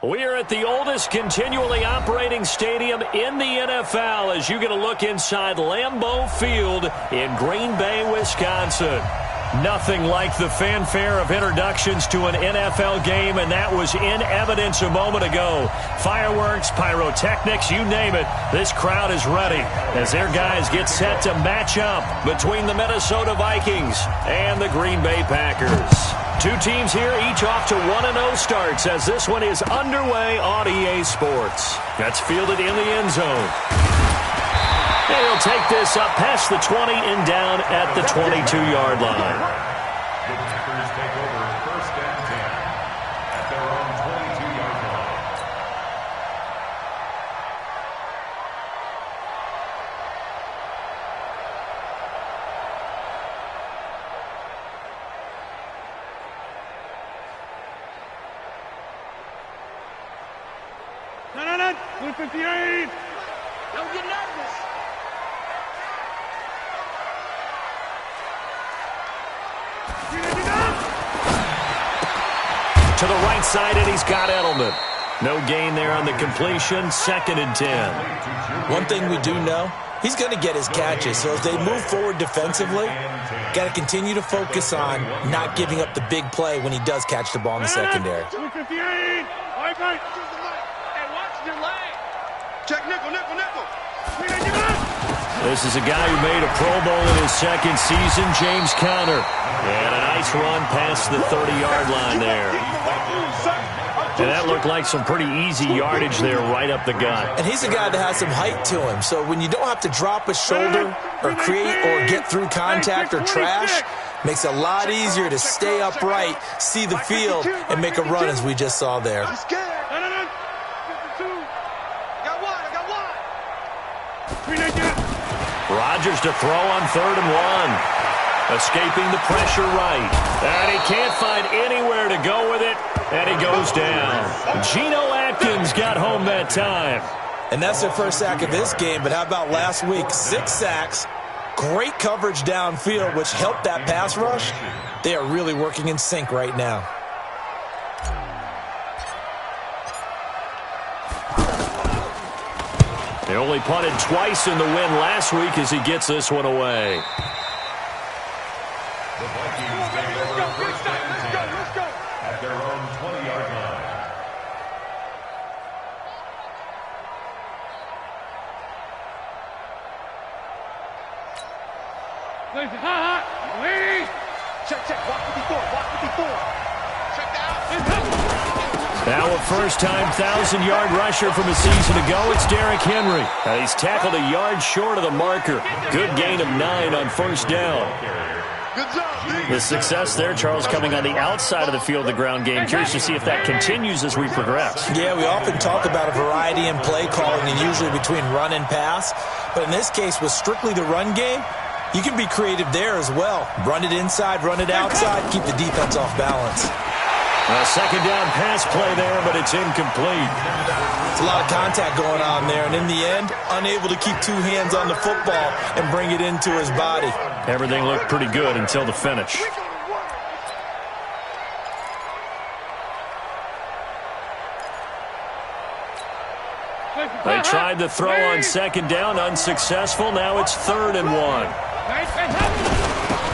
We are at the oldest continually operating stadium in the NFL as you get a look inside Lambeau Field in Green Bay, Wisconsin. Nothing like the fanfare of introductions to an NFL game, and that was in evidence a moment ago. Fireworks, pyrotechnics, you name it. This crowd is ready as their guys get set to match up between the Minnesota Vikings and the Green Bay Packers. Two teams here, each off to 1-0 starts as this one is underway on EA Sports. That's fielded in the end zone. And he'll take this up past the 20 and down at the 22-yard line. The Packers take over first and 10 at their own 22-yard line. No, 158. Don't get nervous. To the right side, and he's got Edelman. No gain there on the completion. 2nd and 10. One thing we do know, he's going to get his catches. So as they move forward defensively, got to continue to focus on not giving up the big play when he does catch the ball in the secondary. 158. Hey, watch your leg. Check nickel. This is a guy who made a Pro Bowl in his second season, James Conner. And a nice run past the 30-yard line there. And that looked like some pretty easy yardage there right up the gut. And he's a guy that has some height to him. So when you don't have to drop a shoulder or create or get through contact or trash, makes it a lot easier to stay upright, see the field, and make a run as we just saw there. Rodgers to throw on 3rd and 1. Escaping the pressure right. And he can't find anywhere to go with it. And he goes down. Geno Atkins got home that time. And that's their first sack of this game. But how about last week? 6 sacks. Great coverage downfield, which helped that pass rush. They are really working in sync right now. They only punted twice in the win last week as he gets this one away. The Vikings take over first and 10 at their own 20-yard line. Check. Walk 54. Check out. Now a first-time 1,000-yard rusher from a season ago, it's Derrick Henry. He's tackled a yard short of the marker. Good gain of 9 on first down. Good job. The success there, Charles, coming on the outside of the field, the ground game. Curious to see if that continues as we progress. Yeah, we often talk about a variety in play calling and usually between run and pass. But in this case, with strictly the run game, you can be creative there as well. Run it inside, run it outside, keep the defense off balance. A second down pass play there, but it's incomplete. It's a lot of contact going on there, and in the end, unable to keep 2 hands on the football and bring it into his body. Everything looked pretty good until the finish. They tried to throw on second down, unsuccessful. Now it's 3rd and 1.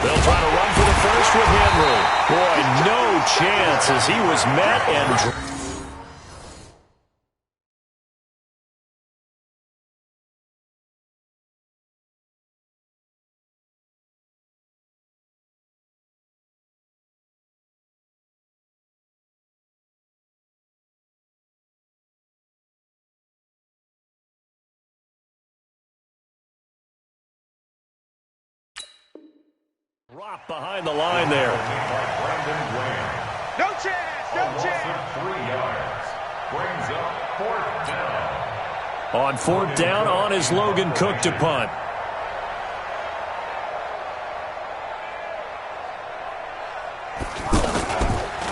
They'll try to run for the first with Henry. Boy, no chance as he was met and... Drop behind the line there. No chance. 3 yards. Brings up 4th down. On 4th down, on is Logan Cook to punt.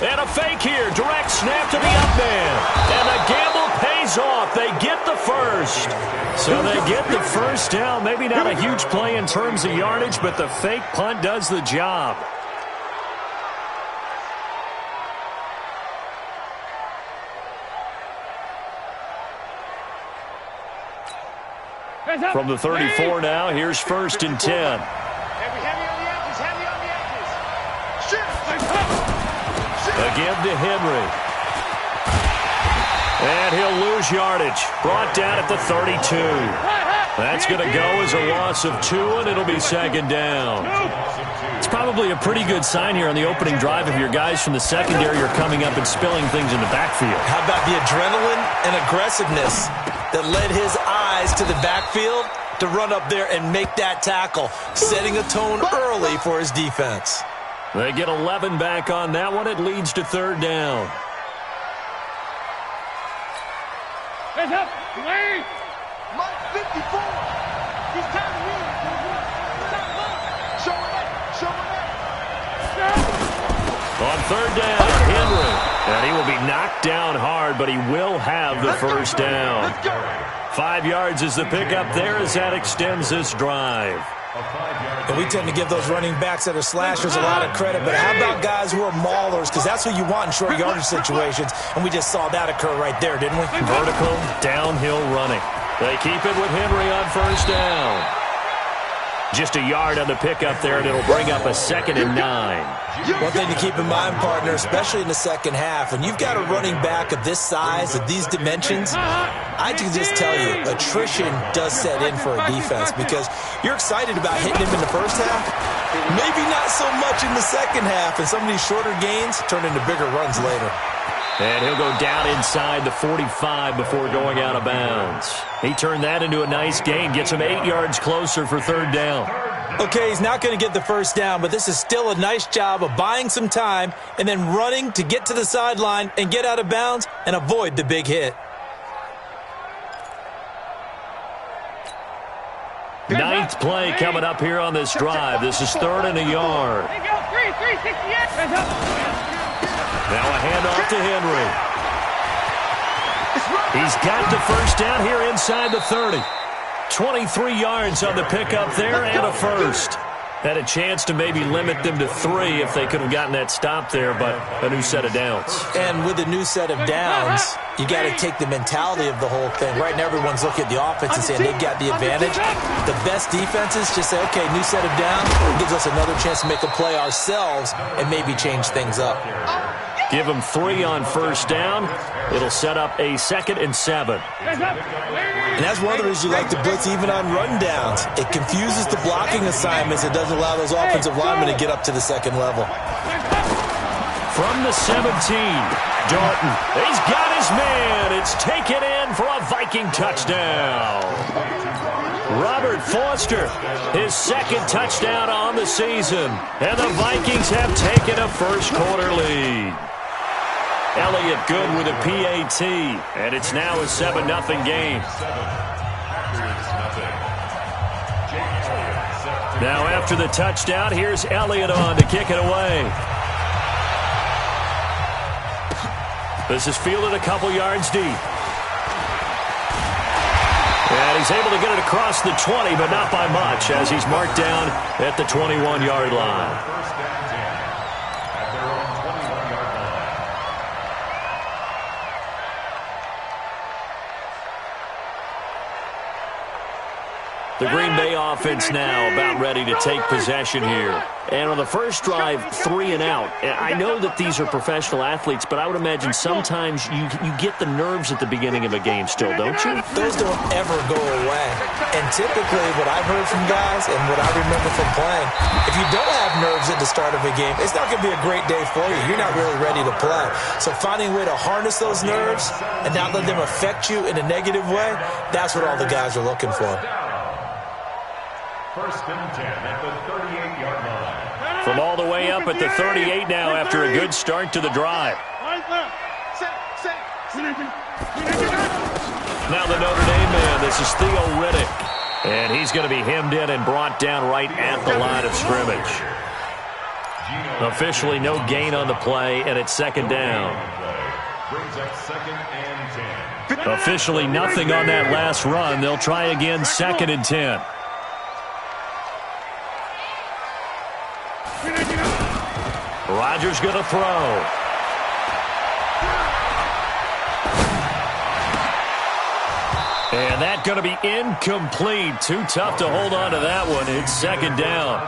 And a fake here. Direct snap to the up man. And the gamble pays off. They get the first. So they get the first down. Maybe not a huge play in terms of yardage, but the fake punt does the job. From the 34 now, here's 1st and 10. Heavy on the edges, heavy on the edges. Again to Henry. And he'll lose yardage. Brought down at the 32. That's going to go as a loss of 2, and it'll be 2nd down. It's probably a pretty good sign here on the opening drive if your guys from the secondary are coming up and spilling things in the backfield. How about the adrenaline and aggressiveness that led his eyes to the backfield to run up there and make that tackle, setting a tone early for his defense. They get 11 back on that one. It leads to 3rd down. Hands up. Wait. Mike 54. He's time to win. Show it up. Show it up. On 3rd down, Henry. And he will be knocked down hard, but he will have the 1st down. Let's go. 5 yards is the pickup there as that extends this drive. And we tend to give those running backs that are slashers a lot of credit, but how about guys who are maulers? Because that's what you want in short yardage situations, and we just saw that occur right there, didn't we? Vertical, downhill running. They keep it with Henry on 1st down. Just a yard on the pickup there, and it'll bring up a 2nd and 9. One thing to keep in mind, partner, especially in the second half, when you've got a running back of this size, of these dimensions, I can just tell you, attrition does set in for a defense because you're excited about hitting him in the first half, maybe not so much in the second half, and some of these shorter gains turn into bigger runs later. And he'll go down inside the 45 before going out of bounds. He turned that into a nice gain, gets him 8 yards closer for 3rd down. Okay, he's not going to get the 1st down, but this is still a nice job of buying some time and then running to get to the sideline and get out of bounds and avoid the big hit. 9th play coming up here on this drive. This is 3rd and a yard. There you go. 368. Hands up. Now a handoff to Henry. He's got the 1st down here inside the 30. 23 yards on the pickup there and a 1st. Had a chance to maybe limit them to 3 if they could have gotten that stop there, but a new set of downs. And with a new set of downs, you got to take the mentality of the whole thing. Right now, everyone's looking at the offense and saying they've got the advantage. The best defenses just say, okay, new set of downs, gives us another chance to make a play ourselves and maybe change things up. Give them 3 on 1st down. It'll set up a 2nd and 7. And that's one of the reasons you like to blitz even on run downs. It confuses the blocking assignments. It doesn't allow those offensive linemen to get up to the 2nd level. From the 17, Dalton. He's got his man. It's taken in for a Viking touchdown. Robert Foster, his 2nd touchdown on the season. And the Vikings have taken a first-quarter lead. Elliott good with a PAT, and it's now a 7-0 game. Now after the touchdown, here's Elliott on to kick it away. This is fielded a couple yards deep. And he's able to get it across the 20, but not by much, as he's marked down at the 21-yard line. The Green Bay offense now about ready to take possession here. And on the first drive, 3 and out. I know that these are professional athletes, but I would imagine sometimes you get the nerves at the beginning of a game still, don't you? Those don't ever go away. And typically what I've heard from guys and what I remember from playing, if you don't have nerves at the start of a game, it's not going to be a great day for you. You're not really ready to play. So finding a way to harness those nerves and not let them affect you in a negative way, that's what all the guys are looking for. 1st and 10 at the 38-yard line. From all the way up at the 38 now after a good start to the drive. Now the Notre Dame man, this is Theo Riddick. And he's going to be hemmed in and brought down right at the line of scrimmage. Officially no gain on the play, and it's 2nd down. Brings up 2nd and 10. Officially nothing on that last run. They'll try again 2nd and 10. Rodgers going to throw. And that's going to be incomplete. Too tough to hold on to that one. It's second down.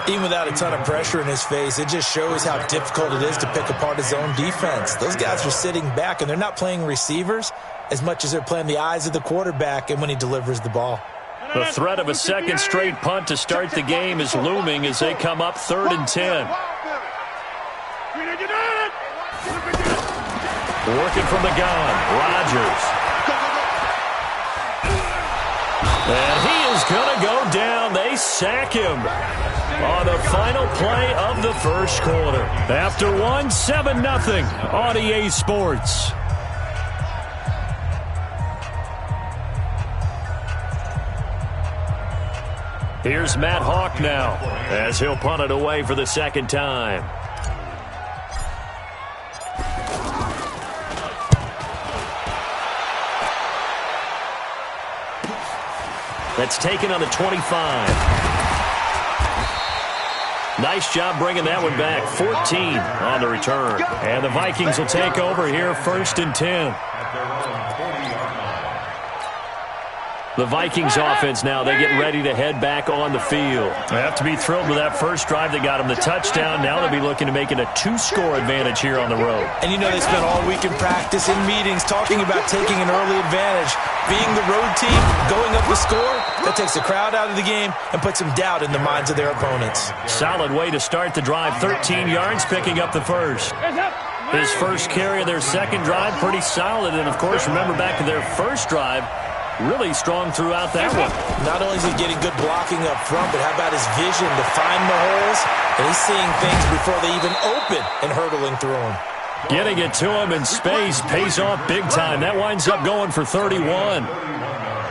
Even without a ton of pressure in his face, it just shows how difficult it is to pick apart his own defense. Those guys are sitting back, and they're not playing receivers as much as they're playing the eyes of the quarterback and when he delivers the ball. The threat of a second straight punt to start the game is looming as they come up 3rd and 10. Working from the gun, Rodgers. And he is going to go down. They sack him on the final play of the first quarter. After one, 7-0 on EA Sports. Here's Matt Hawk now as he'll punt it away for the second time. That's taken on the 25. Nice job bringing that one back. 14 on the return. And the Vikings will take over here 1st and 10. The Vikings offense now, they get ready to head back on the field. They have to be thrilled with that first drive that got them the touchdown. Now they'll be looking to make it a 2-score advantage here on the road. And you know they spent all week in practice, in meetings, talking about taking an early advantage. Being the road team, going up the score, that takes the crowd out of the game and puts some doubt in the minds of their opponents. Solid way to start the drive. 13 yards, picking up the first. His first carry of their second drive, pretty solid. And, of course, remember back to their first drive, really strong throughout that one. Not only is he getting good blocking up front, but how about his vision to find the holes? And he's seeing things before they even open and hurtling through them. Getting it to him in space pays off big time. That winds up going for 31.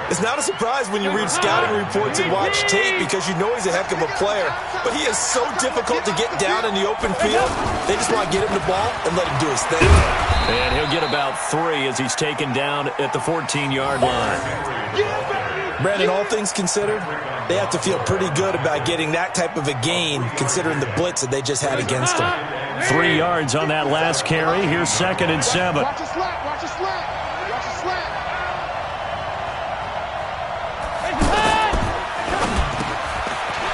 It's not a surprise when you read scouting reports and watch tape because you know he's a heck of a player. But he is so difficult to get down in the open field. They just want to get him the ball and let him do his thing. And he'll get about 3 as he's taken down at the 14-yard line. Brandon, all things considered, they have to feel pretty good about getting that type of a gain considering the blitz that they just had against them. 3 yards on that last carry. Here's 2nd and 7. Watch your slant, watch your slant, watch your slant.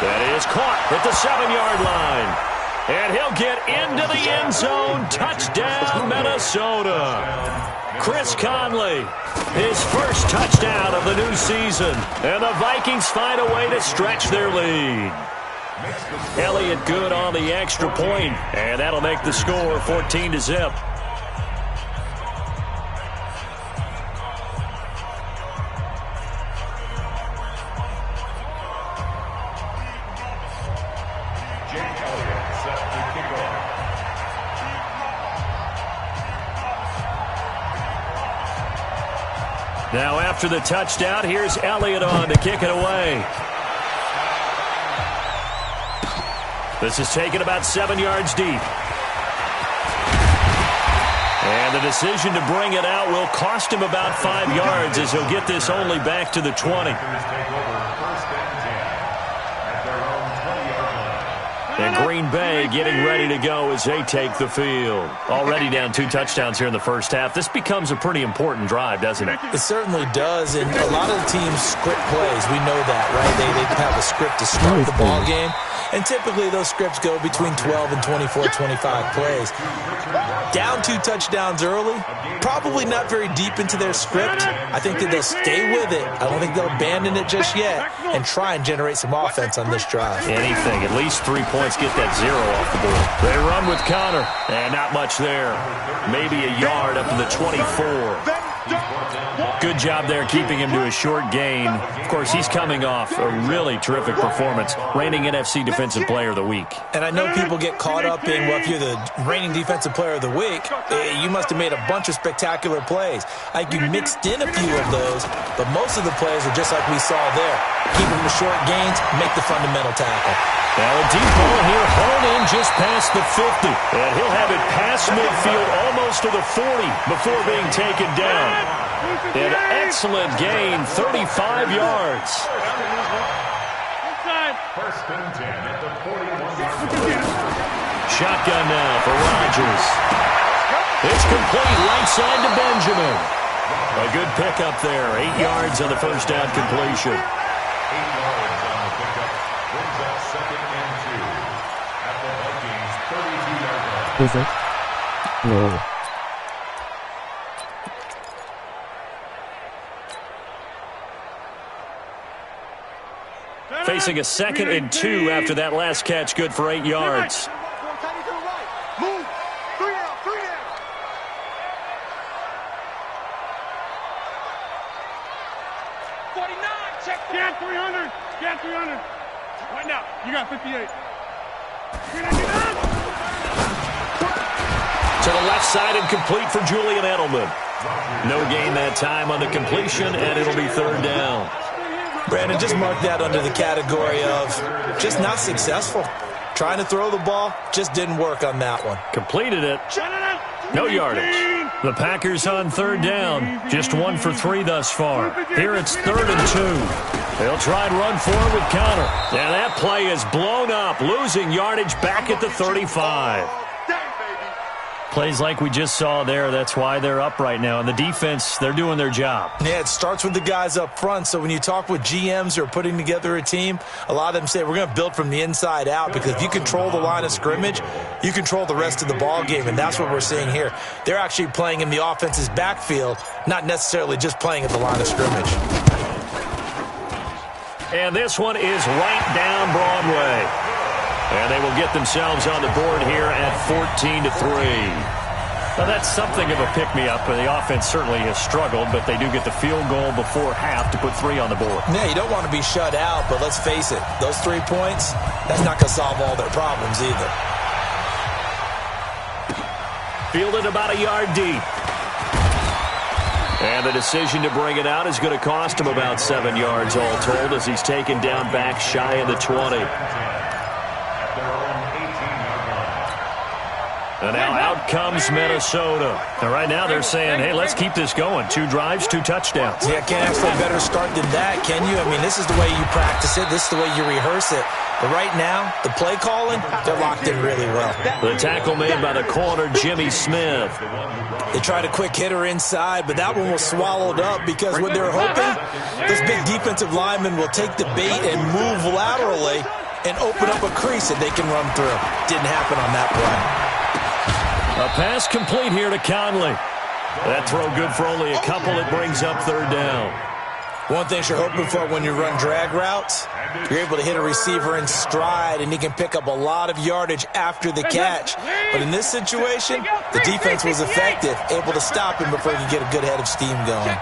That is caught at the 7-yard line. And he'll get into the end zone. Touchdown, Minnesota. Chris Conley, his first touchdown of the new season. And the Vikings find a way to stretch their lead. Elliott good on the extra point, and that'll make the score 14-0. Now after the touchdown, here's Elliott on to kick it away. This is taken about 7 yards deep. And the decision to bring it out will cost him about 5 yards as he'll get this only back to the 20. And Green Bay getting ready to go as they take the field. Already down 2 touchdowns here in the first half. This becomes a pretty important drive, doesn't it? It certainly does, and a lot of the teams script plays. We know that, right? They have a script to start the ball game. And typically those scripts go between 12 and 24, 25 plays. Down 2 touchdowns early, probably not very deep into their script. I think that they'll stay with it. I don't think they'll abandon it just yet and try and generate some offense on this drive. Anything, at least 3 points, get that 0 off the board. They run with Connor, and not much there. Maybe a yard up to the 24. Good job there keeping him to a short gain. Of course, he's coming off a really terrific performance, reigning NFC Defensive Player of the Week. And I know people get caught up in, well, if you're the reigning Defensive Player of the Week, you must have made a bunch of spectacular plays. Like you mixed in a few of those, but most of the plays are just like we saw there. Keep them to short gains, make the fundamental tackle. Now a deep ball here, hauled in just past the 50. And he'll have it past midfield almost to the 40 before being taken down. An excellent gain, 35 yards. First and 10 at the 41. Shotgun now for Rodgers. It's complete right side to Benjamin. A good pickup there. 8 yards on the first down completion. 8 yards on the pickup. Brings up 2nd and 2 at the Vikings 32-yard line. Is it? No. Facing a 2nd and 2 after that last catch, good for 8 yards. Move. 3 down. 3 down. Get 300. Get 300. Right now. You got 58. To the left side and complete for Julian Edelman. No gain that time on the completion, and it'll be 3rd down. Brandon, just mark that under the category of just not successful. Trying to throw the ball, just didn't work on that one. Completed it. No yardage. The Packers on 3rd down. Just 1 for 3 thus far. Here it's 3rd and 2. They'll try and run forward with Conner. And that play is blown up, losing yardage back at the 35. Plays like we just saw there, that's why they're up right now. And the defense, they're doing their job. Yeah, it starts with the guys up front. So when you talk with GMs who are putting together a team, a lot of them say we're going to build from the inside out, because if you control the line of scrimmage, you control the rest of the ball game, and that's what we're seeing here. They're actually playing in the offense's backfield, not necessarily just playing at the line of scrimmage. And this one is right down Broadway. And they will get themselves on the board here at 14-3. Now, that's something of a pick-me-up. The offense certainly has struggled, but they do get the field goal before half to put 3 on the board. Yeah, you don't want to be shut out, but let's face it, those 3 points, that's not going to solve all their problems either. Fielded about a yard deep. And the decision to bring it out is going to cost him about 7 yards all told, as he's taken down back shy of the 20. And now out comes Minnesota. And right now they're saying, hey, let's keep this going. 2 drives, 2 touchdowns. Yeah, can't ask for a better start than that, can you? I mean, this is the way you practice it. This is the way you rehearse it. But right now, the play calling, they're locked in really well. The tackle made by the corner, Jimmy Smith. They tried a quick hitter inside, but that one was swallowed up, because what they're hoping, this big defensive lineman will take the bait and move laterally and open up a crease that they can run through. Didn't happen on that play. A pass complete here to Conley. That throw good for only a couple. It brings up 3rd down. One thing you're hoping for when you run drag routes, you're able to hit a receiver in stride, and he can pick up a lot of yardage after the catch. But in this situation, the defense was effective, able to stop him before he could get a good head of steam going.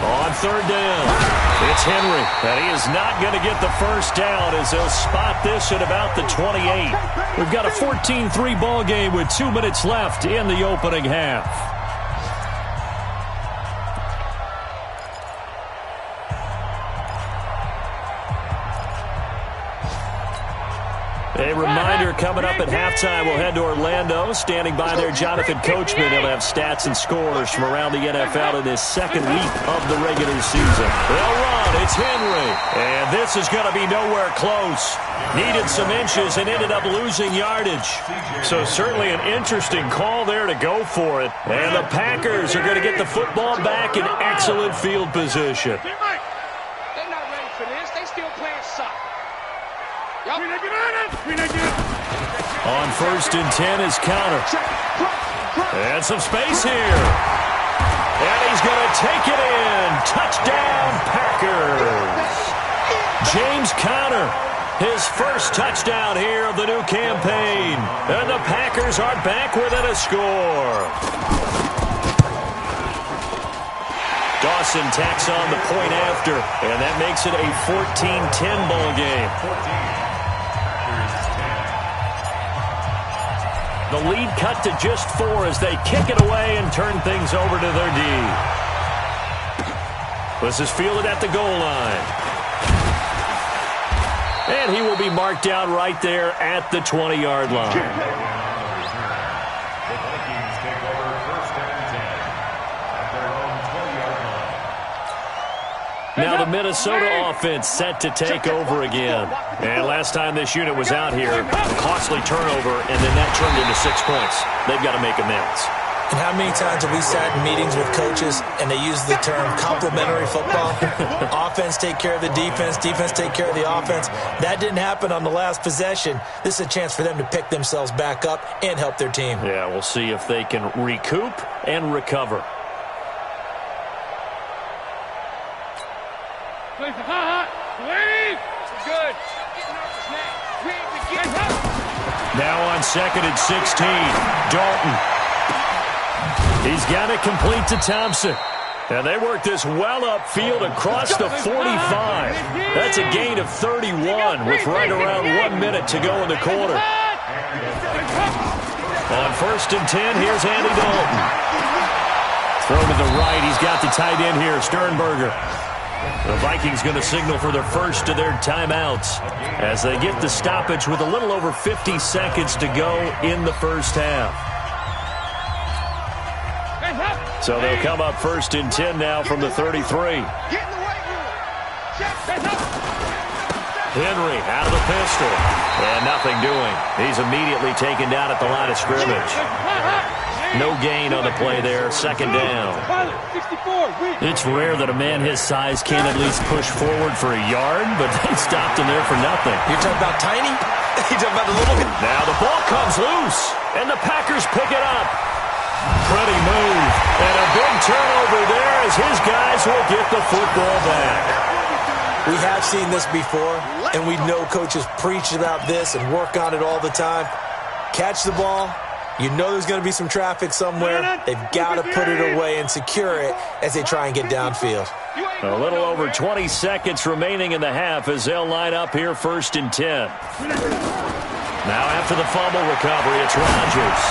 On 3rd down, it's Henry, and he is not going to get the first down, as they'll spot this at about the 28. We've got a 14-3 ball game with 2 minutes left in the opening half. A reminder, coming up at halftime, we'll head to Orlando. Standing by there, Jonathan Coachman. He'll have stats and scores from around the NFL in this 2nd week of the regular season. They'll run. It's Henry. And this is going to be nowhere close. Needed some inches and ended up losing yardage. So certainly an interesting call there to go for it. And the Packers are going to get the football back in excellent field position. They're not ready for this. They still playing soccer. On 1st and 10 is Conner. And some space here. And he's going to take it in. Touchdown, Packers. James Conner, his first touchdown here of the new campaign. And the Packers are back within a score. Dawson tacks on the point after, and that makes it a 14-10 ball game. The lead cut to just 4 as they kick it away and turn things over to their D. This is fielded at the goal line. And he will be marked down right there at the 20-yard line. Now the Minnesota offense set to take over again. And last time this unit was out here, a costly turnover, and then that turned into 6 points. They've got to make amends. And how many times have we sat in meetings with coaches and they use the term complementary football? Offense take care of the defense, defense take care of the offense. That didn't happen on the last possession. This is a chance for them to pick themselves back up and help their team. Yeah, we'll see if they can recoup and recover. Good. Now on 2nd and 16, Dalton. He's got it complete to Thompson. And they work this well upfield across the 45. That's a gain of 31 with right around 1 minute to go in the quarter. On 1st and 10, here's Andy Dalton. Throw to the right. He's got the tight end here, Sternberger. The Vikings going to signal for the first of their timeouts as they get the stoppage with a little over 50 seconds to go in the first half. So they'll come up 1st and 10 now from the 33. Henry out of the pistol. And nothing doing. He's immediately taken down at the line of scrimmage. No gain on the play there. 2nd down. It's rare that a man his size can't at least push forward for a yard, but they stopped him there for nothing. You're talking about tiny? You're talking about the little guy? Now the ball comes loose, and the Packers pick it up. Pretty move, and a big turnover there as his guys will get the football back. We have seen this before, and we know coaches preach about this and work on it all the time. Catch the ball. You know there's going to be some traffic somewhere. They've got to put it away and secure it as they try and get downfield. A little over 20 seconds remaining in the half as they'll line up here 1st and 10. Now after the fumble recovery, it's Rodgers.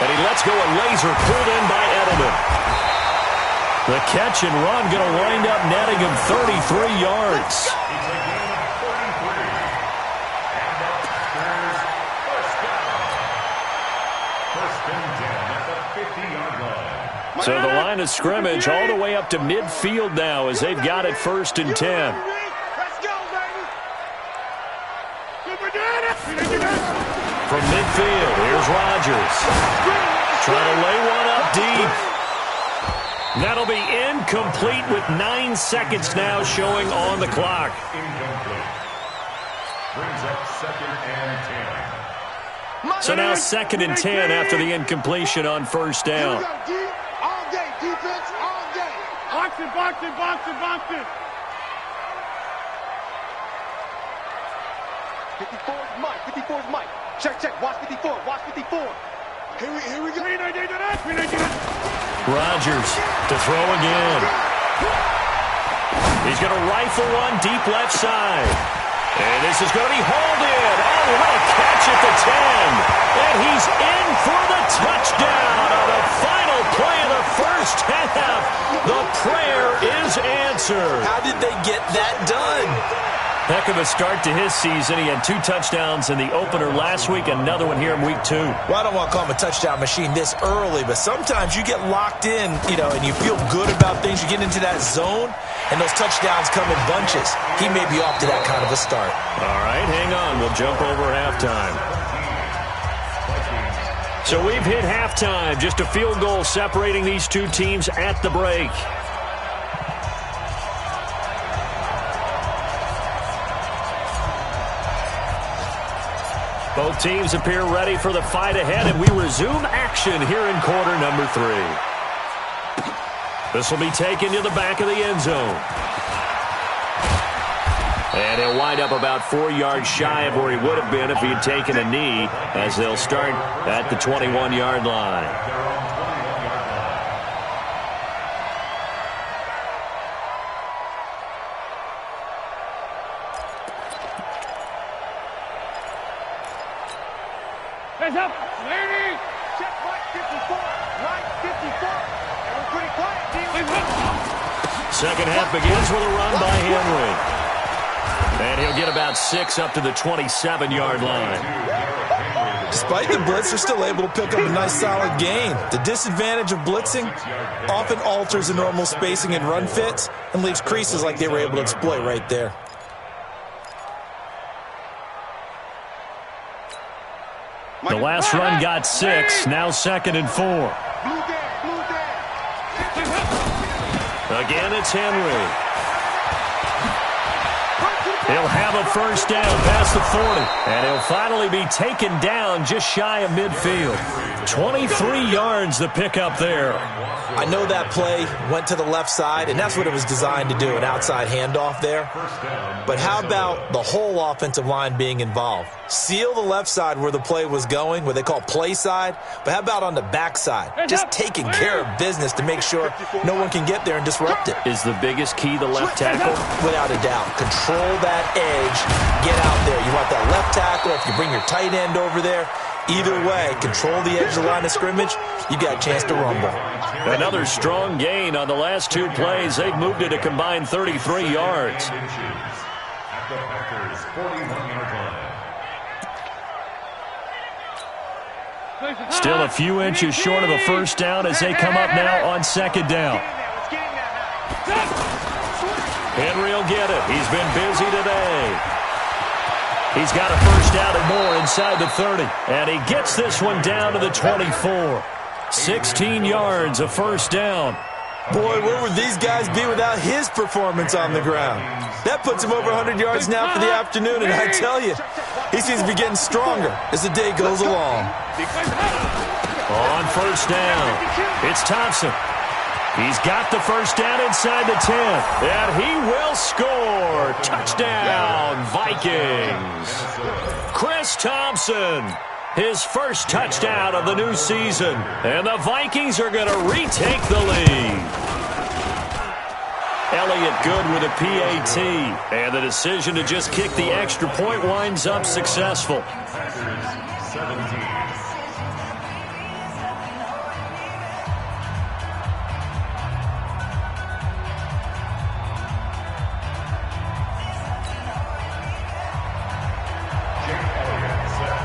And he lets go a laser pulled in by Edelman. The catch and run going to wind up netting him 33 yards. So the line of scrimmage all the way up to midfield now as they've got it 1st and 10. Let's go, baby. From midfield, here's Rodgers. Trying to lay one up deep. That'll be incomplete with 9 seconds now showing on the clock. Incomplete. Brings up 2nd and 10. So now 2nd and 10 after the incompletion on 1st down. All day, defense, all day. Box it, box it, box it, box it. 54 is Mike, 54 is Mike. Check, watch 54, watch 54. Here we go. Rodgers to throw again. He's going to rifle one deep left side. And this is going to be hauled in. Oh, what a catch at the 10. And he's in for the touchdown on the final play of the first half. The prayer is answered. How did they get that done? Heck of a start to his season. He had 2 touchdowns in the opener last week, another one here in week 2. Well, I don't want to call him a touchdown machine this early, but sometimes you get locked in, and you feel good about things. You get into that zone, and those touchdowns come in bunches. He may be off to that kind of a start. All right, hang on. We'll jump over halftime. So we've hit halftime. Just a field goal separating these two teams at the break. Both teams appear ready for the fight ahead, and we resume action here in quarter number 3. This will be taken to the back of the end zone. And he'll wind up about 4 yards shy of where he would have been if he had taken a knee, as they'll start at the 21-yard line. Hands up, lady. Check right 54, right 54. And we're pretty quiet, D. Second half begins with a run by Henry. And he'll get about 6 up to the 27-yard line. Despite the blitz, they're still able to pick up a nice solid gain. The disadvantage of blitzing often alters the normal spacing and run fits and leaves creases like they were able to exploit right there. The last run got 6, now 2nd and 4. Again, it's Henry. He'll have a first down past the 40. And he'll finally be taken down just shy of midfield. 23 yards the pickup there. I know that play went to the left side, and that's what it was designed to do, an outside handoff there. But how about the whole offensive line being involved? Seal the left side where the play was going, what they call play side, but how about on the back side? Just taking care of business to make sure no one can get there and disrupt it. Is the biggest key the left tackle? Without a doubt. Control that edge. Get out there. You want that left tackle. If you bring your tight end over there, either way, control the edge of the line of scrimmage, you got a chance to rumble. Another strong gain on the last 2 plays. They've moved it a combined 33 yards. At the Packers' 41-yard line. Still a few inches short of a first down as they come up now on 2nd down. Henry will get it. He's been busy today. He's got a first down and more inside the 30. And he gets this one down to the 24. 16 yards, a first down. Boy, where would these guys be without his performance on the ground? That puts him over 100 yards now for the afternoon, and I tell you, he seems to be getting stronger as the day goes along. On first down, it's Thompson. He's got the first down inside the 10, and he will score. Touchdown, Vikings. Chris Thompson, his first touchdown of the new season, and the Vikings are going to retake the lead. Elliott good with a PAT, and the decision to just kick the extra point winds up successful.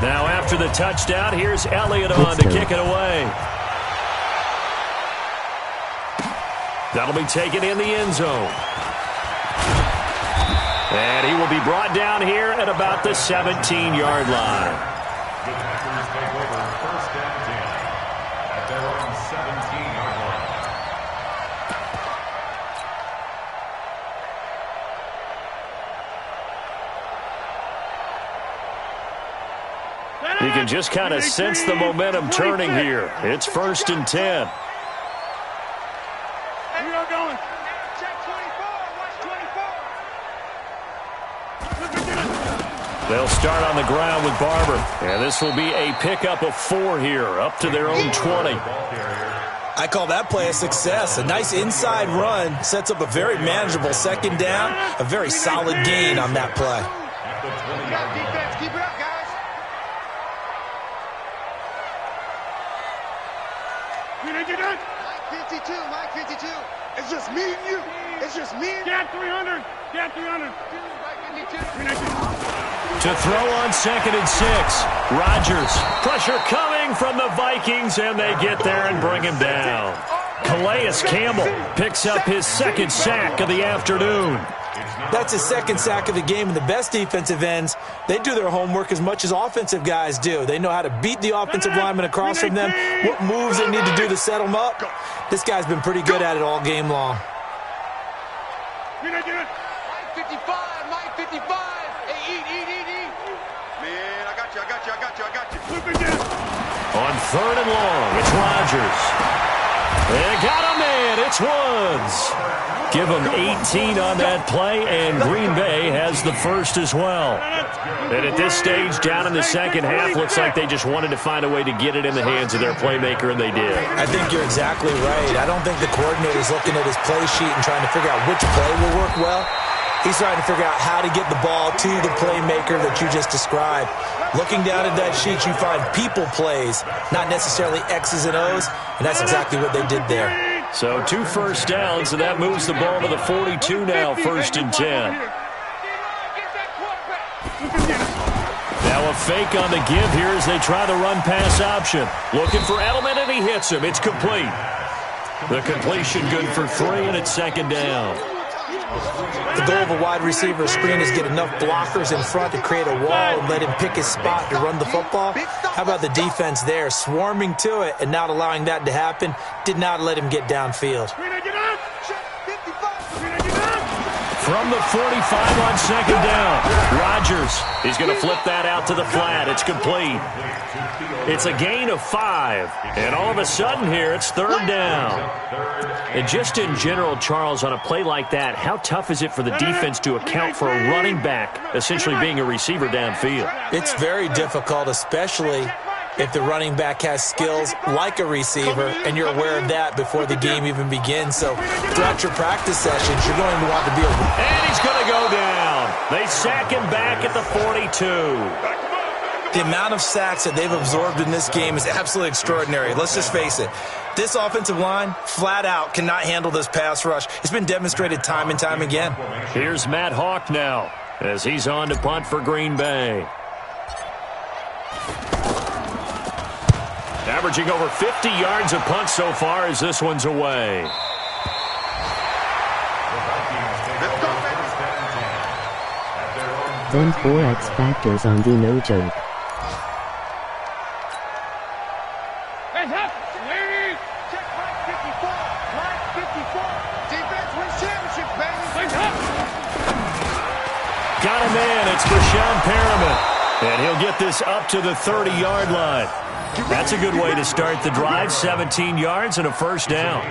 Now after the touchdown, here's Elliott on to kick it away. That'll be taken in the end zone. And he will be brought down here at about the 17-yard line. The Packers take over first down 10 at their own 17-yard line. You can just kind of sense the momentum turning here. It's 1st and 10. They'll start on the ground with Barber. And this will be a pickup of 4 here, up to their own 20. I call that play a success. A nice inside run sets up a very manageable 2nd down. A very solid gain on that play. Defense, keep it up, guys. Mike 52. It's just me and you. It's just me and you. Get 300. Get 300. To throw on 2nd and 6. Rodgers. Pressure coming from the Vikings, and they get there and bring him down. Calais Campbell picks up his 2nd sack of the afternoon. That's his 2nd sack of the game, and the best defensive ends, they do their homework as much as offensive guys do. They know how to beat the offensive lineman across from them, what moves they need to do to set them up. This guy's been pretty good at it all game long. Mike 55, Mike 55. Hey, eat. Man, I got you. On 3rd and long, it's Rodgers. They got a man, it's Woods. Give them 18 on that play, and Green Bay has the first as well. And at this stage, down in the second half, looks like they just wanted to find a way to get it in the hands of their playmaker, and they did. I think you're exactly right. I don't think the coordinator's looking at his play sheet and trying to figure out which play will work well. He's trying to figure out how to get the ball to the playmaker that you just described. Looking down at that sheet, you find people plays, not necessarily X's and O's, and that's exactly what they did there. So 2 first downs, and that moves the ball to the 42 now, 1st and 10. Now a fake on the give here as they try the run-pass option. Looking for Edelman, and he hits him. It's complete. The completion good for 3, and it's 2nd down. The goal of a wide receiver screen is get enough blockers in front to create a wall and let him pick his spot to run the football. How about the defense there, swarming to it and not allowing that to happen? Did not let him get downfield. From the 45 on second down, Rodgers is going to flip that out to the flat. It's complete. It's a gain of 5, and all of a sudden here it's third down. And just in general, Charles, on a play like that, how tough is it for the defense to account for a running back essentially being a receiver downfield? It's very difficult, especially if the running back has skills like a receiver, and you're aware of that before the game even begins. So throughout your practice sessions, you're going to want to be able to... And he's going to go down. They sack him back at the 42. The amount of sacks that they've absorbed in this game is absolutely extraordinary. Let's just face it. This offensive line, flat out, cannot handle this pass rush. It's been demonstrated time and time again. Here's Matt Hawk now as he's on to punt for Green Bay. Averaging over 50 yards a punt so far as this one's away. Then 4X factors on the no joke. Hands up! Ladies! Check right 54. Right 54. Defense wins championships, baby. Hands up! Got him in. It's Brashon Perriman. And he'll get this up to the 30-yard line. That's a good way to start the drive. 17 yards and a first down.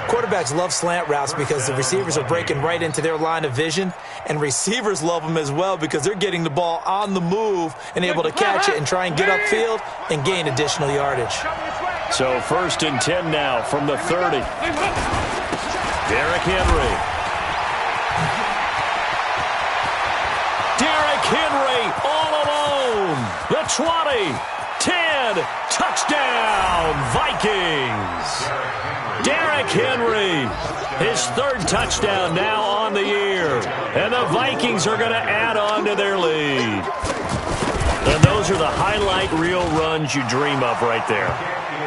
Quarterbacks love slant routes because the receivers are breaking right into their line of vision, and receivers love them as well because they're getting the ball on the move and able to catch it and try and get upfield and gain additional yardage. So 1st and 10 now from the 30. Derrick Henry. Derrick Henry all alone. The 20. 10, touchdown, Vikings. Derrick Henry, his 3rd touchdown now on the year. And the Vikings are going to add on to their lead. And those are the highlight reel runs you dream of right there.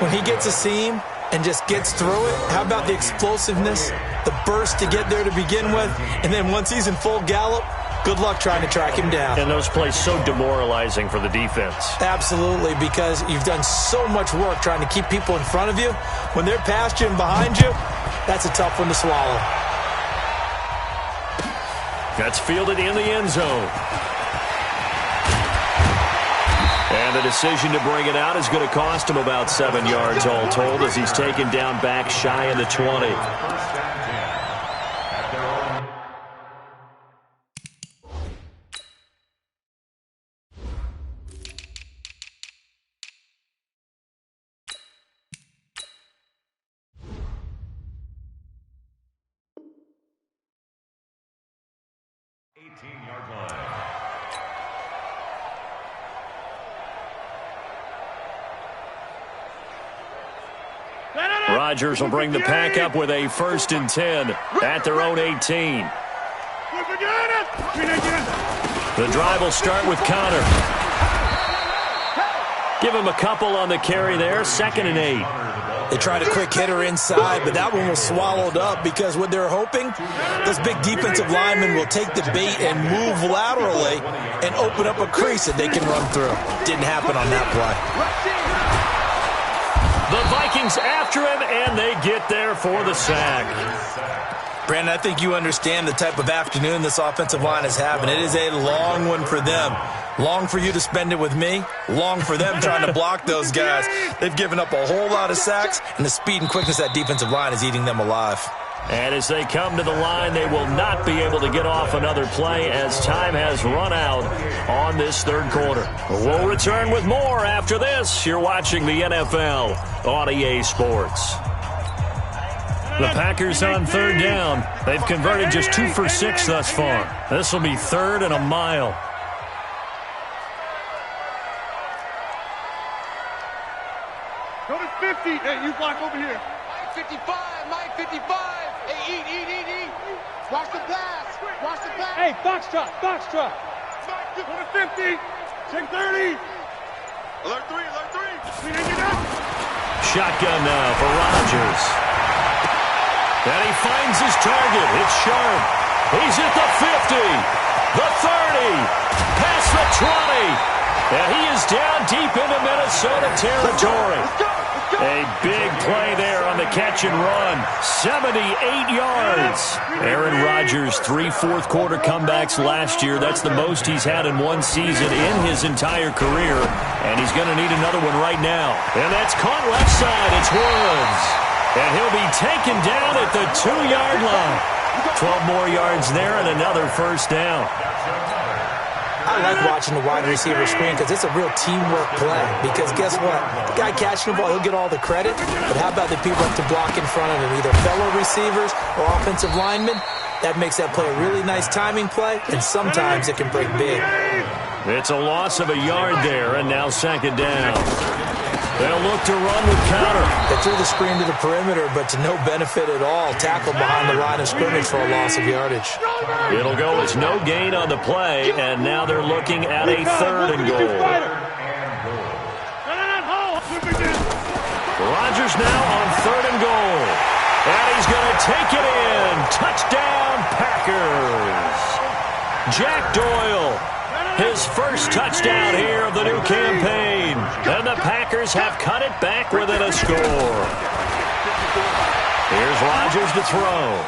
When he gets a seam and just gets through it, how about the explosiveness, the burst to get there to begin with, and then once he's in full gallop, good luck trying to track him down. And those plays so demoralizing for the defense. Absolutely, because you've done so much work trying to keep people in front of you. When they're past you and behind you, that's a tough one to swallow. That's fielded in the end zone. And the decision to bring it out is going to cost him about 7 yards all told as he's taken down back shy of the 20. Rodgers will bring the pack up with a 1st and 10 at their own 18. The drive will start with Connor. Give him a couple on the carry there. 2nd and 8. They tried a quick hitter inside, but that one was swallowed up because what they're hoping, those big defensive linemen will take the bait and move laterally and open up a crease that they can run through. Didn't happen on that play. The Vikings after him, and they get there for the sack. Brandon, I think you understand the type of afternoon this offensive line is having. It is a long one for them. Long for you to spend it with me. Long for them trying to block those guys. They've given up a whole lot of sacks, and the speed and quickness of that defensive line is eating them alive. And as they come to the line, they will not be able to get off another play as time has run out on this 3rd quarter. We'll return with more after this. You're watching the NFL on EA Sports. The Packers on 3rd down. They've converted just 2 for 6 thus far. This will be 3rd and a mile. Go to 50. Hey, you block over here. Mike 55. Mike 55. Hey, eat. Watch the pass. Watch the pass. Hey, foxtrot. Go to 50. Check 30. Alert 3. Shotgun now for Rodgers. And he finds his target. It's Sharp. He's at the 50, the 30, past the 20. And he is down deep into Minnesota territory. A big play there on the catch and run. 78 yards. Aaron Rodgers, 3 fourth-quarter comebacks last year. That's the most he's had in one season in his entire career. And he's going to need another one right now. And that's caught left side. It's Woods. And he'll be taken down at the 2-yard line. 12 more yards there and another first down. I like watching the wide receiver screen because it's a real teamwork play. Because guess what? The guy catching the ball, he'll get all the credit. But how about the people up to block in front of him, either fellow receivers or offensive linemen? That makes that play a really nice timing play, and sometimes it can break big. It's a loss of a yard there, and now second down. They'll look to run with counter. They threw the screen to the perimeter, but to no benefit at all. Tackled behind the line of scrimmage for a loss of yardage. It'll go as no gain on the play, and now they're looking at a 3rd and goal. Rodgers now on 3rd and goal. And he's going to take it in. Touchdown, Packers. Jack Doyle. His first touchdown here of the new campaign. And the Packers have cut it back within a score. Here's Rodgers to throw.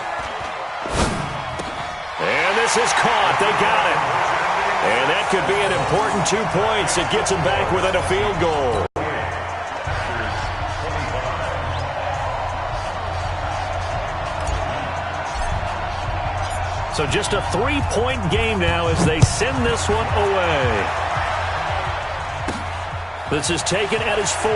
And this is caught. They got it. And that could be an important 2 points. It gets him back within a field goal. So just a 3-point game now as they send this one away. This is taken at his 4.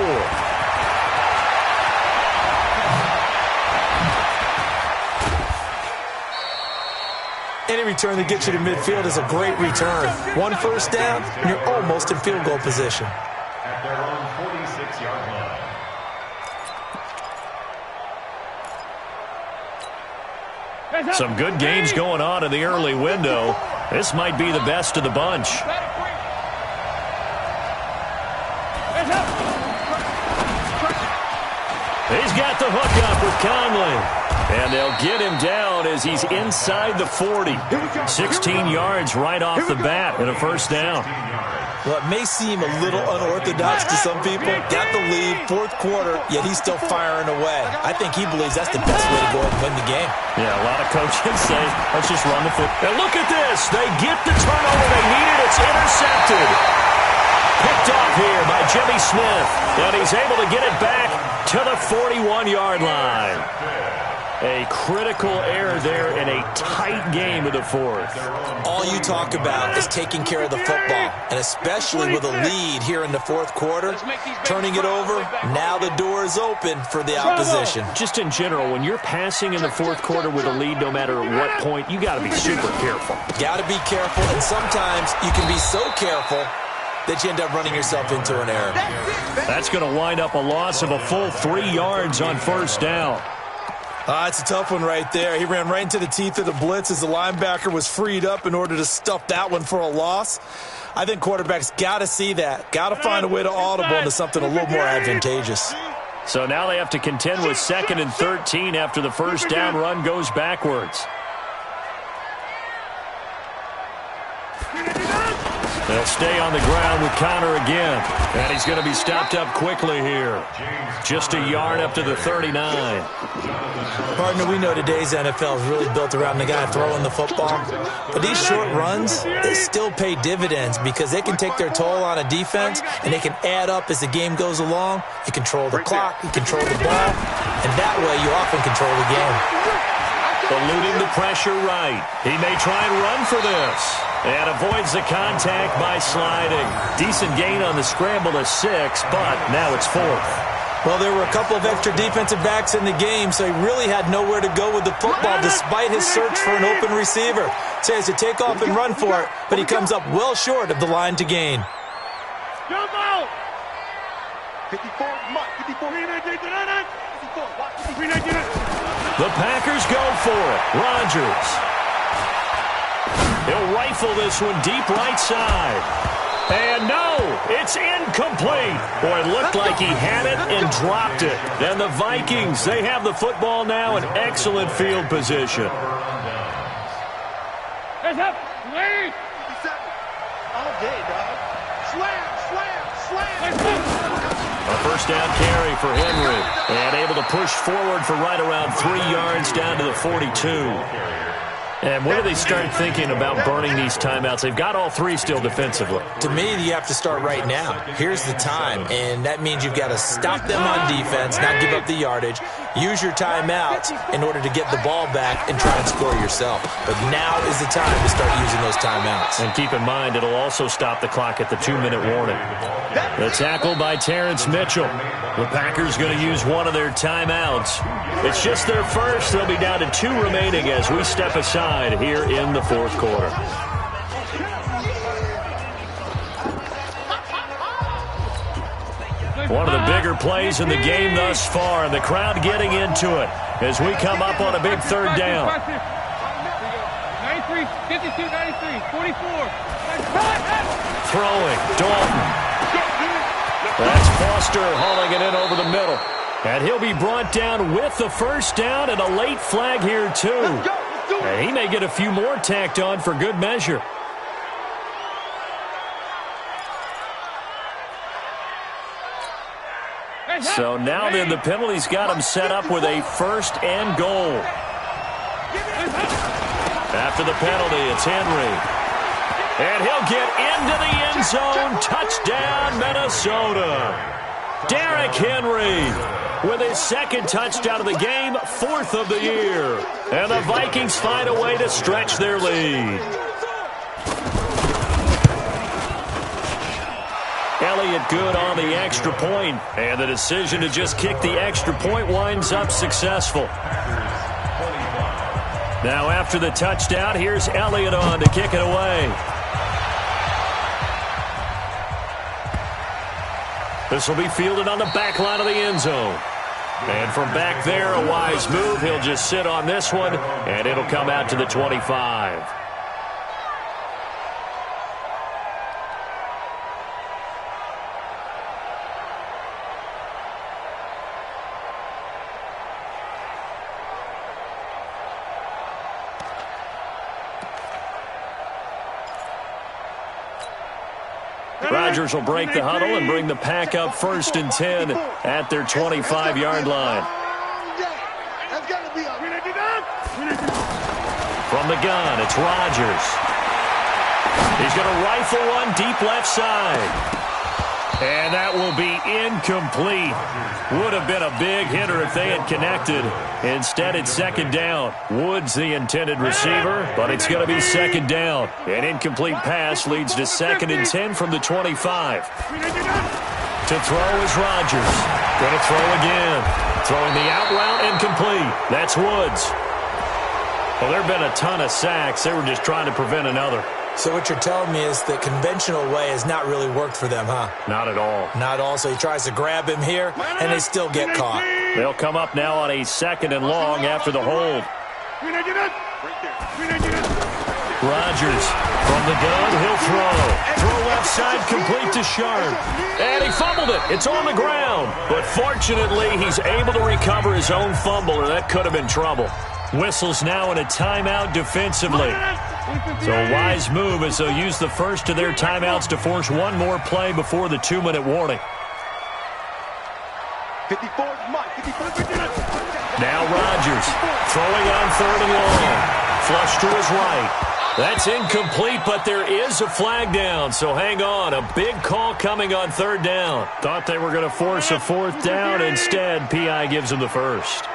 Any return that gets you to midfield is a great return. 1 first down, and you're almost in field goal position. At their own 46-yard line. Some good games going on in the early window. This might be the best of the bunch. He's got the hook up with Conley. And they'll get him down as he's inside the 40. 16 yards right off the bat and a first down. Well, it may seem a little unorthodox to some people. Got the lead, 4th quarter, yet he's still firing away. I think he believes that's the best way to go and win the game. Yeah, a lot of coaches say, let's just run the football. And look at this. They get the turnover they needed. It's intercepted. Picked off here by Jimmy Smith. And he's able to get it back to the 41-yard line. A critical error there in a tight game of the 4th. All you talk about is taking care of the football, and especially with a lead here in the 4th quarter, turning it over, now the door is open for the opposition. Just in general, when you're passing in the 4th quarter with a lead, no matter at what point, you got to be super careful. Got to be careful, and sometimes you can be so careful that you end up running yourself into an error. That's going to wind up a loss of a full 3 yards on first down. It's a tough one right there. He ran right into the teeth of the blitz as the linebacker was freed up in order to stuff that one for a loss. I think quarterbacks got to see that. Got to find a way to audible into something a little more advantageous. So now they have to contend with 2nd and 13 after the first down run goes backwards. They'll stay on the ground with Connor again. And he's going to be stopped up quickly here. Just a yard up to the 39. Partner, we know today's NFL is really built around the guy throwing the football. But these short runs, they still pay dividends because they can take their toll on a defense and they can add up as the game goes along. You control the clock, you control the ball, and that way you often control the game. Eluding the pressure right. He may try and run for this. And avoids the contact by sliding. Decent gain on the scramble to 6, but now it's 4th. Well, there were a couple of extra defensive backs in the game, so he really had nowhere to go with the football despite his search for an open receiver. So he has to take off and run for it, but he comes up well short of the line to gain. Jump out! 54, 54. The Packers go for it. Rodgers. He'll rifle this one deep right side. And no, it's incomplete. Boy, it looked like he had it and dropped it. And the Vikings, they have the football now in excellent field position. Heads up. Wait. All day, dog. Slam, slam, slam. A first down carry for Henry. And able to push forward for right around 3 yards down to the 42. And when do they start thinking about burning these timeouts? They've got all three still defensively. To me, you have to start right now. Here's the time, and that means you've got to stop them on defense, not give up the yardage, use your timeouts in order to get the ball back and try and score yourself. But now is the time to start using those timeouts. And keep in mind, it'll also stop the clock at the 2-minute warning. The tackle by Terrence Mitchell. The Packers going to use one of their timeouts. It's just their first. They'll be down to 2 remaining as we step aside here in the fourth quarter. One of the bigger plays in the game thus far, and the crowd getting into it as we come up on a big third down. 93, 52, 93, 44. Throwing, Dalton. That's Foster hauling it in over the middle. And he'll be brought down with the first down and a late flag here too. And he may get a few more tacked on for good measure. So now then the penalty's got him set up with a first and goal. After the penalty, it's Henry. And he'll get into the end zone. Touchdown, Minnesota. Derrick Henry with his second touchdown of the game, 4th of the year. And the Vikings find a way to stretch their lead. Elliott good on the extra point, and the decision to just kick the extra point winds up successful. Now after the touchdown, here's Elliott on to kick it away. This will be fielded on the back line of the end zone. And from back there, a wise move. He'll just sit on this one, and it'll come out to the 25. Rodgers will break the huddle and bring the pack up 1st and 10 at their 25-yard line. From the gun, it's Rodgers. He's going to rifle one deep left side. And that will be incomplete. Would have been a big hitter if they had connected. Instead, it's second down. Woods the intended receiver, but it's going to be second down. An incomplete pass leads to 2nd and 10 from the 25. To throw is Rodgers. Going to throw again. Throwing the out route incomplete. That's Woods. Well, there have been a ton of sacks. They were just trying to prevent another. So what you're telling me is the conventional way has not really worked for them, huh? Not at all. Not all. So he tries to grab him here, and they still get caught. They'll come up now on a 2nd and long after the hold. Rodgers from the gun. He'll throw. Throw left side complete to Sharp. And he fumbled it. It's on the ground. But fortunately, he's able to recover his own fumble, or that could have been trouble. Whistles now in a timeout defensively. So a wise move as they'll use the first of their timeouts to force one more play before the 2-minute warning. 54, now Rodgers throwing on 3rd and long. Flush to his right. That's incomplete, but there is a flag down, so hang on. A big call coming on 3rd down. Thought they were going to force a 4th down. Instead, P.I. gives them the first.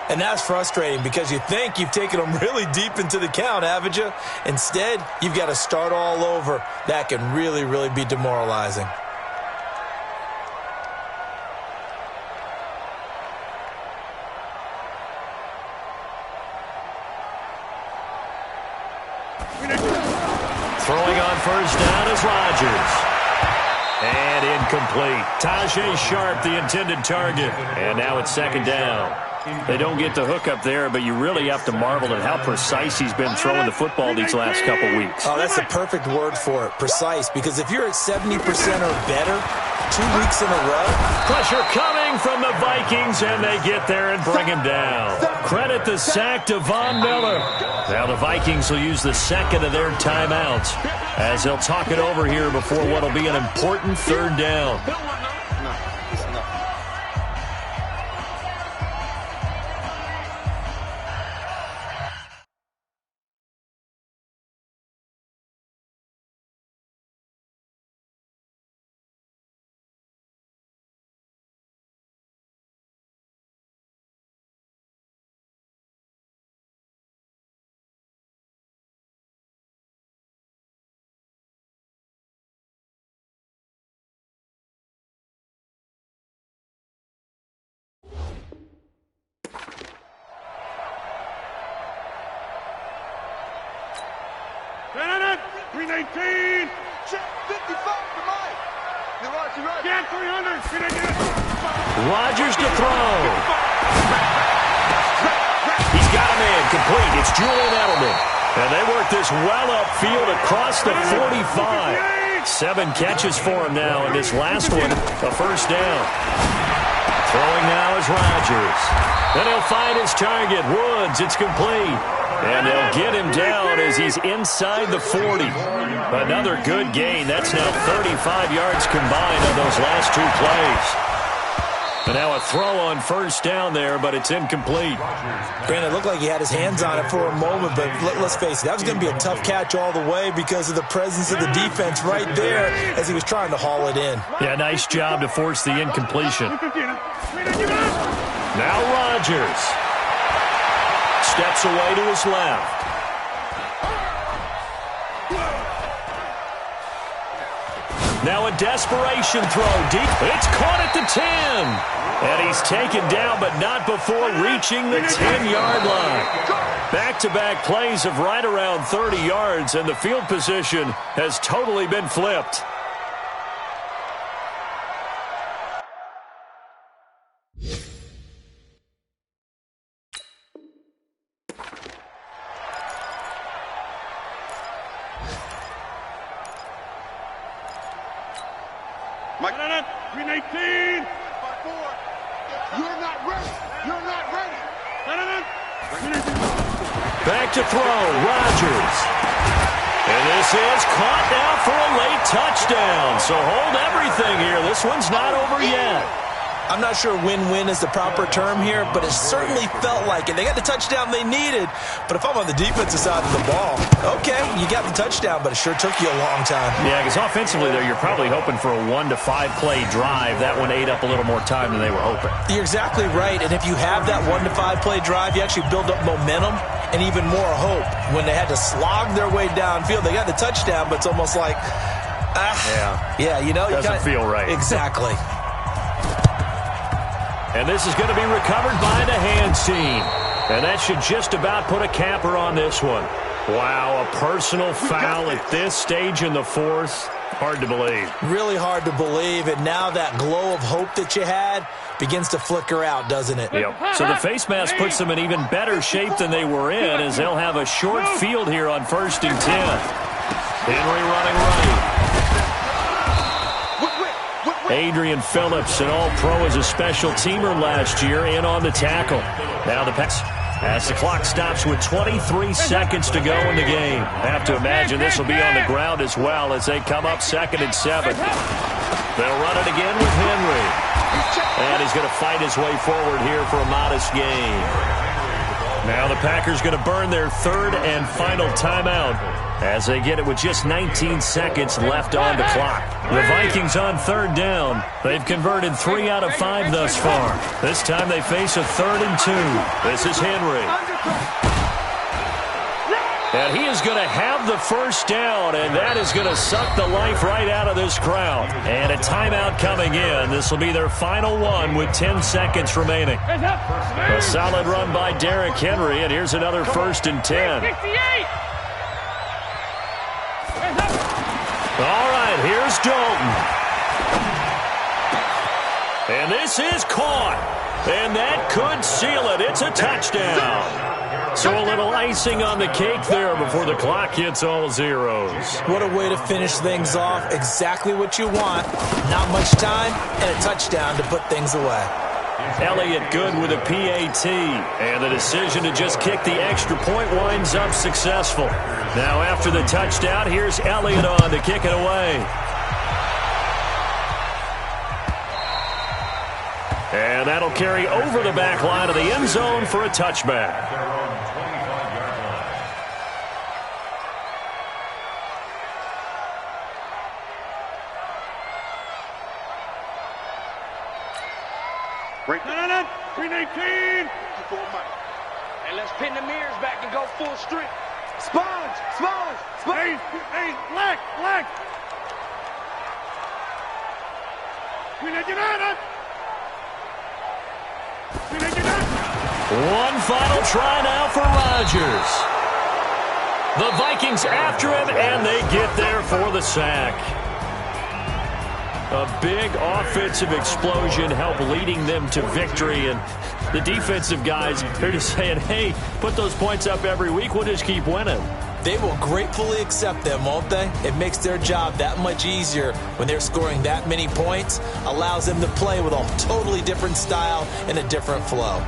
And that's frustrating because you think you've taken them really deep into the count, haven't you? Instead, you've got to start all over. That can really, really be demoralizing. Throwing on 1st down is Rodgers. And incomplete. Tajay Sharp, the intended target. And now it's 2nd down. They don't get the hook up there, but you really have to marvel at how precise he's been throwing the football these last couple weeks. Oh, that's the perfect word for it, precise, because if you're at 70% or better 2 weeks in a row. Pressure coming from the Vikings, and they get there and bring him down. Credit the sack to Von Miller. Now the Vikings will use the second of their timeouts as they'll talk it over here before what will be an important third down. Green 18. 55 to Mike. Get 300. Green 18. Rodgers to throw. He's got him in. Complete. It's Julian Edelman. And they work this well upfield across the 45. 7 catches for him now, and this last one, a first down. Throwing now is Rodgers. Then he'll find his target, Woods. It's complete. And they'll get him down as he's inside the 40. Another good gain. That's now 35 yards combined on those last 2 plays. And now a throw on first down there, but it's incomplete. Granted, it looked like he had his hands on it for a moment, but let's face it, that was going to be a tough catch all the way because of the presence of the defense right there as he was trying to haul it in. Yeah, nice job to force the incompletion. Now Rodgers steps away to his left. Now a desperation throw deep. It's caught at the 10. And he's taken down, but not before reaching the 10-yard line. Back-to-back plays of right around 30 yards, and the field position has totally been flipped. Green 18. You're not ready. You're not ready. Back to throw, Rodgers. And this is caught now for a late touchdown. So hold everything here. This one's not over yet. I'm not sure win-win is the proper term here, but it certainly felt like it. They got the touchdown they needed, but if I'm on the defensive side of the ball, okay, you got the touchdown, but it sure took you a long time. Yeah, because offensively there, you're probably hoping for a 1 to 5 play drive. That one ate up a little more time than they were hoping. You're exactly right, and if you have that 1 to 5 play drive, you actually build up momentum and even more hope. When they had to slog their way downfield, they got the touchdown, but it's almost like, you know. Doesn't feel right. Exactly. And this is going to be recovered by the hands team. And that should just about put a capper on this one. Wow, a personal foul at this stage in the 4th. Hard to believe. Really hard to believe, and now that glow of hope that you had begins to flicker out, doesn't it? Yep. So the face mask puts them in even better shape than they were in as they'll have a short field here on 1st and 10. Henry running right. Adrian Phillips, an all-pro as a special teamer last year, in on the tackle. Now the pass as the clock stops with 23 seconds to go in the game. Have to imagine this will be on the ground as well as they come up 2nd and 7. They'll run it again with Henry. And he's going to fight his way forward here for a modest gain. Now the Packers going to burn their 3rd and final timeout as they get it with just 19 seconds left on the clock. The Vikings on 3rd down. They've converted 3 out of 5 thus far. This time they face a 3rd and 2. This is Henry. And he is going to have the first down, and that is going to suck the life right out of this crowd. And a timeout coming in. This will be their final one with 10 seconds remaining. A solid run by Derrick Henry, and here's another 1st and 10. All right, here's Dalton. And this is caught. And that could seal it. It's a touchdown. So a little icing on the cake there before the clock hits all zeros. What a way to finish things off. Exactly what you want. Not much time and a touchdown to put things away. Elliott good with a PAT. And the decision to just kick the extra point winds up successful. Now after the touchdown, here's Elliott on to kick it away. And that'll carry over the back line of the end zone for a touchback. No. 319. And let's pin the mirrors back and go full strength. Sponge. Hey, black. 399. One final try now for Rodgers. The Vikings after him, and they get there for the sack. A big offensive explosion helped leading them to victory, and the defensive guys are just saying, hey, put those points up every week, we'll just keep winning. They will gratefully accept them, won't they? It makes their job that much easier when they're scoring that many points, allows them to play with a totally different style and a different flow.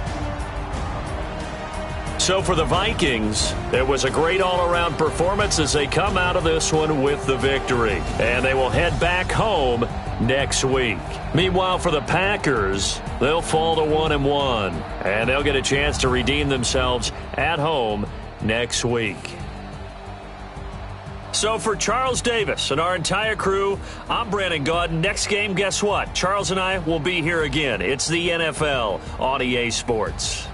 So for the Vikings, it was a great all-around performance as they come out of this one with the victory. And they will head back home next week. Meanwhile, for the Packers, they'll fall to 1-1. And they'll get a chance to redeem themselves at home next week. So for Charles Davis and our entire crew, I'm Brandon Gaudin. Next game, guess what? Charles and I will be here again. It's the NFL on EA Sports.